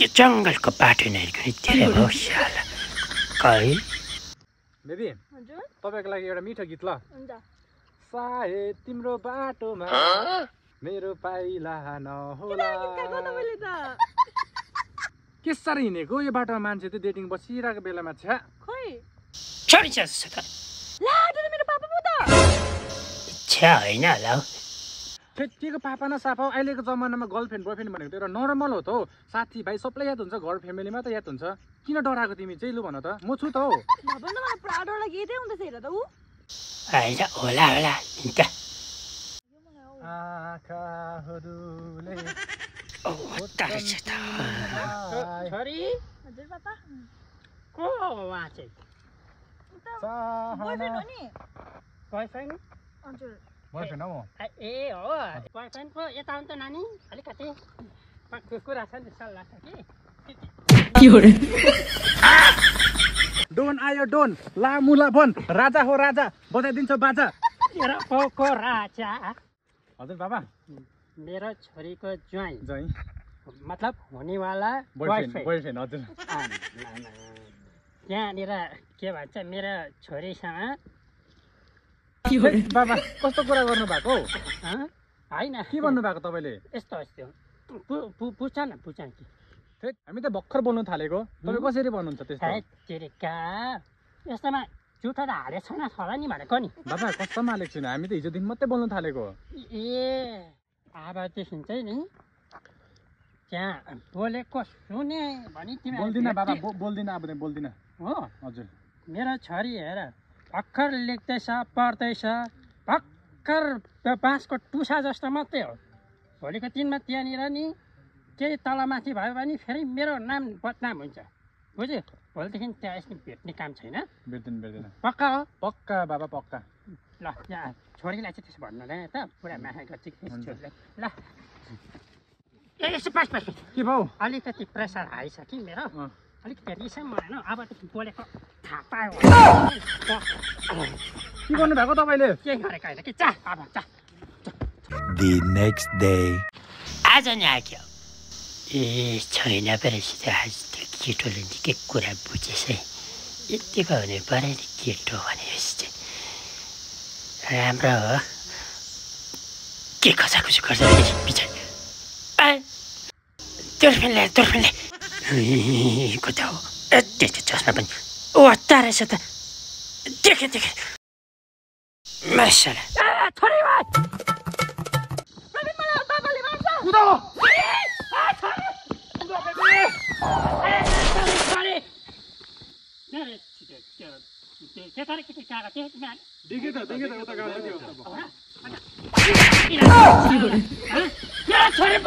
यो जङ्गलको बाटो नहेरेको नि धेरै भयो साला कहिले बेबी हजुर तपाईको लागि एउटा मिठो गीत ल हुन्छ सायद तिम्रो बाटोमा मेरो पाइला नहोला तपाईले त कसरी हिँडेको यो बाटोमा मान्छे त डेटिङ बसिरहेको बेलामा छ्या खोइ छोरी छ जस्तो त ला त्यो त मेरो पापा पो त इच्छा होइन होला हौ केको पापा न सापा अहिलेको जमानामा गर्लफ्रेन्ड बोयफ्रेन्ड भनेको त एउटा नर्मल हो त हौ साथीभाइ सबलाई याद हुन्छ घर फ्यामिलीमा त याद हुन्छ किन डराएको तिमी चाहिँ लु भन त म छु त हौ भवन त मलाई पुरा डर लागिदै हुँदैछ हेर त उ होइन होला होला हिँड्दा आँखाहरूले रहेछ त छोरी हजुर पापा को हो उहाँ चाहिँ बोयफ्रेन्ड हो नि बोयफ्रेन्ड हजुर बोयफ्रेन्ड हौ ए हो बोयफ्रेन्ड पो यता आउनु त नानी अलिकति कुरा छ नि सल्लाह छ कि डोन आयो डोन ला मुला बन राजा हो राजा बजाइदिन्छ बाजा मेरो बाउको राजा हजुर बाबा मेरो छोरीको ज्वाइँ जय मतलब हुनेवाला बोयफ्रेन्ड बोयफ्रेन्ड हजुर त्यहाँनिर के भन्छ मेरो छोरीसँग बाबा कस्तो कुरा गर्नु भएको होइन के भन्नु भएको तपाईँले यस्तो यस्तो पुछ न कि हामी त भर्खर बोल्नु थालेको तपाईँ कसरी भन्नुहुन्छ त्यस्तो तेरिका यस्तोमा जुठो त हालेको छैन होला नि भनेको नि बाबा कस्तोमा हालेको छैन हामी त हिजो दिन मात्रै बोल्नु थालेको ए अबदेखि चाहिँ नि त्यहाँ बोलेको सुने भने तिमी बोल्दिन बाबा बोल्दिन अब बोल्दिन हो हजुर मेरो छोरी हेर भर्खर लेख्दैछ पढ्दैछ भर्खर बाँसको टुसा जस्तो मात्रै हो भोलिको दिनमा त्यहाँनिर नि केही तलमाथि भयो भने फेरि मेरो नाम बदनाम हुन्छ बुझ्यो भोलिदेखि त्यहाँ यसले भेट्ने काम छैन भेट्दैन पक्का हो पक्का बाबा पक्का ल यहाँ छोरीलाई चाहिँ त्यसो भन्नु न त पुरा माया गर्छ छोरीलाई ल ए यसो पास के भाउ अलिकति प्रेसर हाई छ कि मेरो अलिकति रिसै मरेन अबदेखि बोलेको थाहा पायो के गर्नु भएको तपाईँले के गरेको होइन कि चा अब चा The next day. आज नि आयो ए छैन पो रहेछ त आज त्यो केटोले निकै कुरा बुझेछ है यतिको हुने पऱ्यो नि केटो भनेपछि चाहिँ राम्रो हो के खसाखुसी गर्छ पछाडि तोर्फिनले कता हो त्यो चस्मा पनि ओ हत्ता रहेछ त देखे मसला छोरी भाइ छोरी